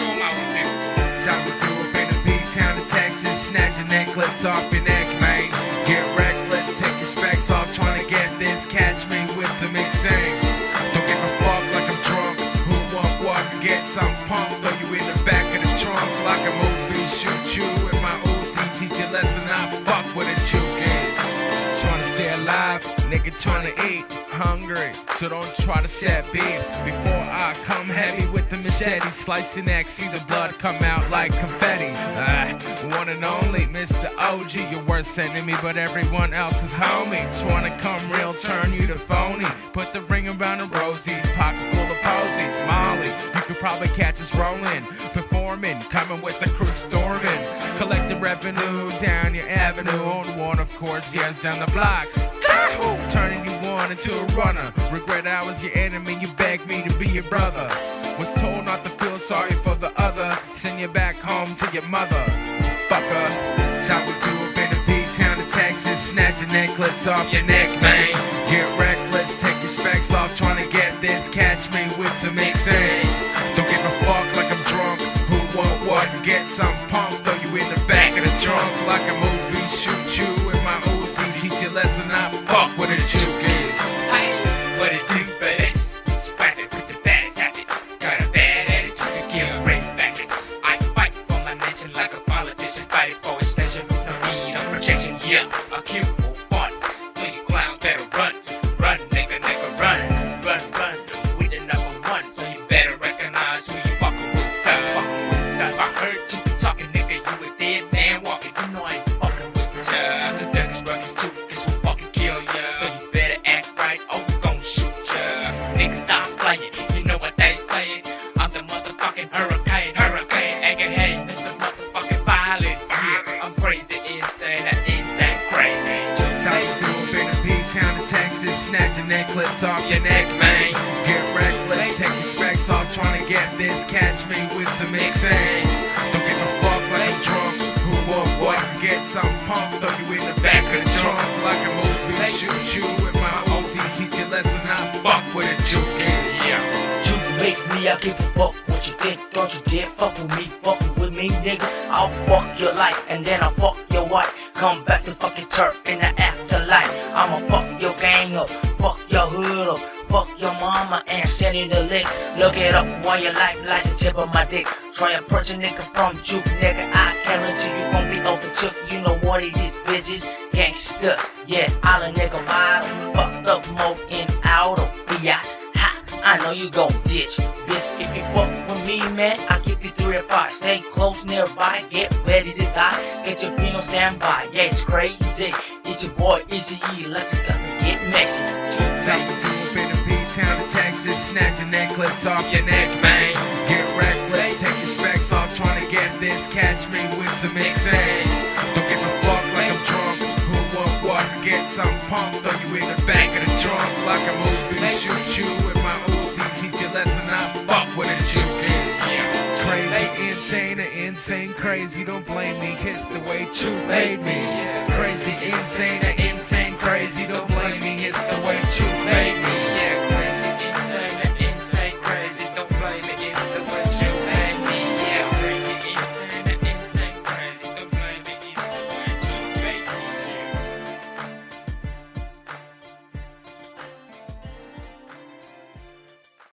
show them how we do. Time to do up in the B-town of Texas. Snatch the necklace off your neck, man. Get reckless, take your specs off, trying to get this. Catch me with some mix-ings. Don't give a fuck like I'm drunk. Who want what? Get some pump. Throw you in the back of the trunk like a movie. Shoot you with my Uzi. Teach you a lesson. I fuck what a Chuuk is. Trying to stay alive, nigga trying to eat. Hungry, so don't try to set beef. Before I come heavy with the machete, slicing X, see the blood come out like confetti. One and only Mr. OG, your worst enemy, but everyone else is homie. Trying to come real, turn you to phony. Put the ring around the rosies, pocket full of posies. Molly, you could probably catch us rolling, performing, coming with the crew storming, collecting revenue down your avenue. On one, of course, years down the block. Turning you one into a runner. Regret I was your enemy, you begged me to be your brother. Was told not to feel sorry for the other. Send you back home to your mother. Fucker. Time we do up in the B-town of Texas. Snatch the necklace off your neck, man. Get reckless, take your specs off, trying to get this. Catch me with some mix-ins. Don't give a fuck like I'm drunk. Who want what? Get some pump. Throw you in the back of the trunk like a movie. Shoot you with my Uzi. Teach you a lesson. I fuck what a Chuuk is. What it do, baby? Scrap it with the baddest habit. Got a bad attitude to give a break backwards. I fight for my nation like a politician. Fighting for its nation with no need of protection. Yeah, a cute old fun. So you clowns better run. Run, nigga, run. Run. We the number one. So you better recognize who you fucking with, son. If I heard you talking, nigga, you a dead man walking. You know I ain't fucking with ya. The darkest rugged Chuukese will fucking kill ya. So you better act right or we gon' shoot ya. Nigga, stop playing. You know what they saying? I'm the motherfucking hurricane. Acting hey, Mr. Motherfucking Violent. Yeah, I'm crazy, insane crazy. Time to do up in the B-town of Texas. Snatch the necklace off your neck, man. Get reckless, take your specs off, trying to get this. Catch me with some mix-ins. Don't give a fuck like I'm drunk. Who want what? Get some pump. Throw you in the back of the trunk like a movie. Shoot you with my Uzi. Teach you a lesson. I fuck what a Chuuk is. Chuuk Made Me, I give a fuck what you think. Don't you dare fuck with me, nigga. I'll fuck your life and then I'll fuck your wife. Come back to fucking turf in the afterlife. I'ma fuck your gang up, fuck your hood up, fuck your mama and send you the lick. Look it up while your life lies the tip of my dick. Try and approach a nigga from Chuuk, nigga. I guarantee you gon' be overtook. You know what it is, bitches. Gangsta, yeah, all a nigga model. Fucked up mode in outer biatch. Ha, I know you gon' ditch. Bitch, if you fuck with me, man, I'll give you 3 or 5. Stay close nearby, get ready to die. Get your pin on standby, yeah, it's crazy. It's your boy, Easy E, let's go get messy. Time to do up in the B-town of Texas. Snatch the necklace off your neck, man. Get reckless, take your specs off, trying to get this. Catch me with some mix-ins. Don't give a fuck like I'm drunk. Who want what? Get some pump. Throw you in the back of the trunk like a movie. Shoot you with my Uzi. Teach you a lesson. I fuck what a Chuuk is. Crazy, insane, crazy. Don't blame me. It's the way Chuuk made me. Crazy, insane, crazy. Don't blame me. It's the way Chuuk made me.